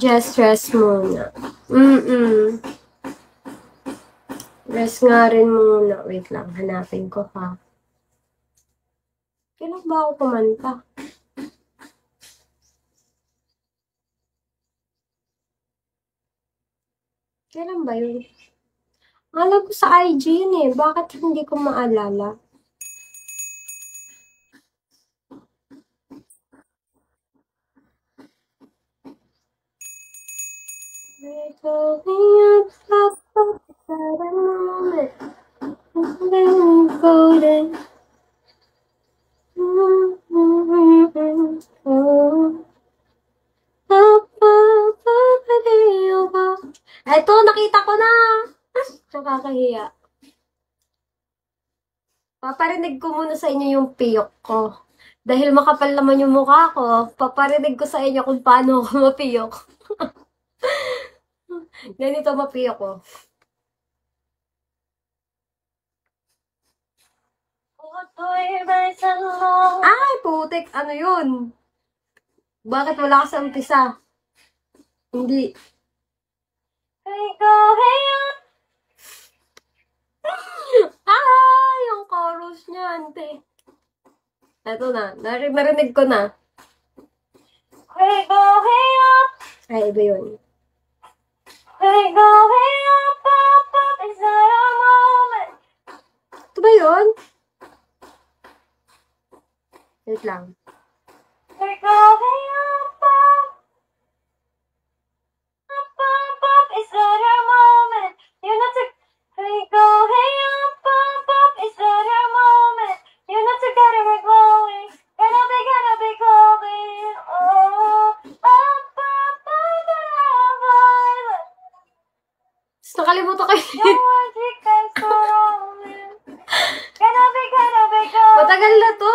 Just rest muna. Rest nga rin muna. Wait lang, hanapin ko pa. Kailan ba ako kumanta? Kailan ba yun? Alam ko sa IG yun eh. Bakit hindi ko maalala? Eto, nakita ko na! Nakakahiya. Paparinig ko muna sa inyo yung piyok ko. Dahil makapal naman yung mukha ko, paparinig ko sa inyo kung paano ako mapiyok. Ganito mapiyok ko. Ay, putik! Ano yun? Bakit wala ka sa umpisa? Hindi. Yung chorus niya, ante. Eto na, narinig ko na. Ay, iba yun. Ito ba yun? Wait lang. Nakalimutan ko yun. Matagal na to.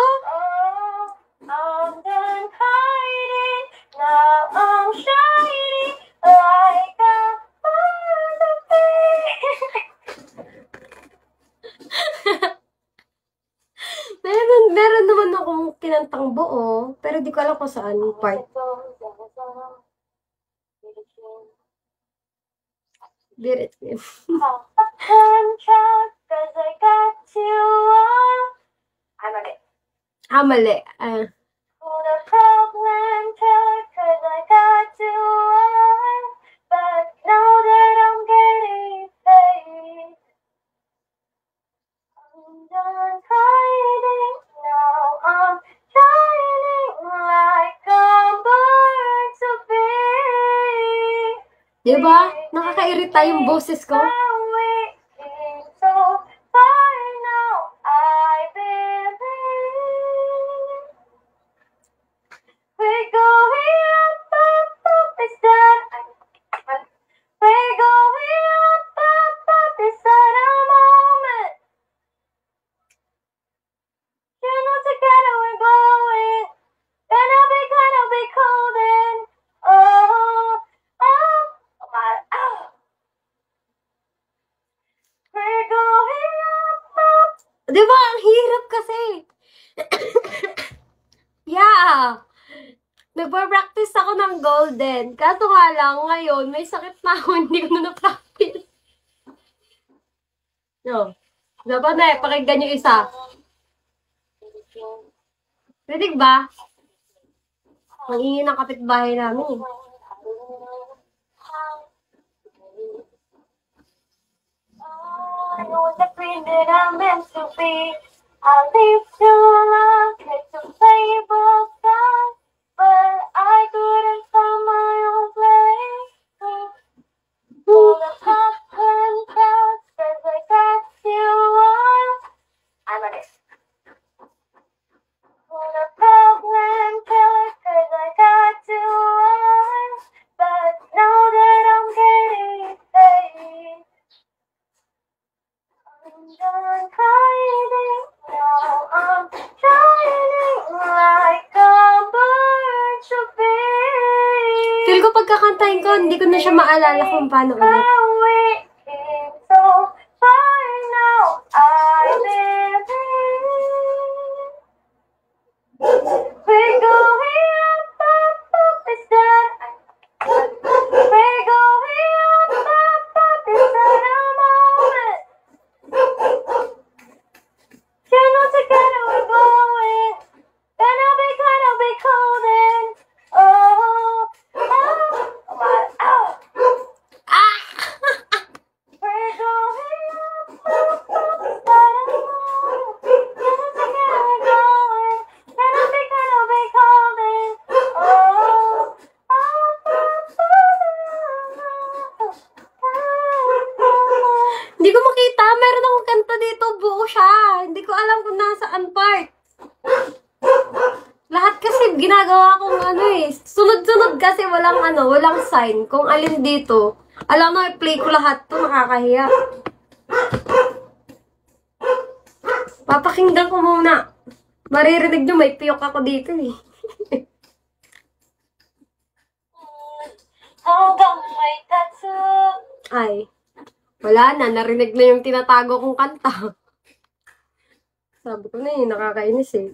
Meron naman akong kinantang buo, pero di ko alam kung saan part. Beat it. Mali. Diba? Nakakairita yung boses ko. Diba? Ang hirap kasi. Yeah. Nagpa-practice ako ng golden. Kaso nga lang, ngayon, may sakit na ako, hindi ko na na-practice. No. Dapat na, pakinggan yung isa. Pwede ba? Mag-ingin ng kapitbahay namin. I know the friend that I'm meant to be. I live to love, get to play both sides, but I couldn't find my own place. All the past and past, says I got you on. I'm ready. All the problem killer, cause I got you on, but now that I'm getting paid, I'm done hiding, now I'm shining like a bird to be. Feel ko pagkakantahin ko, hindi ko na siya maalala kung paano ulit. So far now, I live in. We're going up, up, up, it's done. saan part. Lahat kasi ginagawa kong ano eh. Sunod-sunod kasi walang sign. Kung alin dito. Alam mo, i-play ko lahat to, nakakahiya. Papakinggan ko muna. Maririnig nyo, may piyok ako dito eh. Hanggang may tattoo. Ay, wala na. Narinig na yung tinatago kong kanta. Sabi ko na eh, nakakainis eh.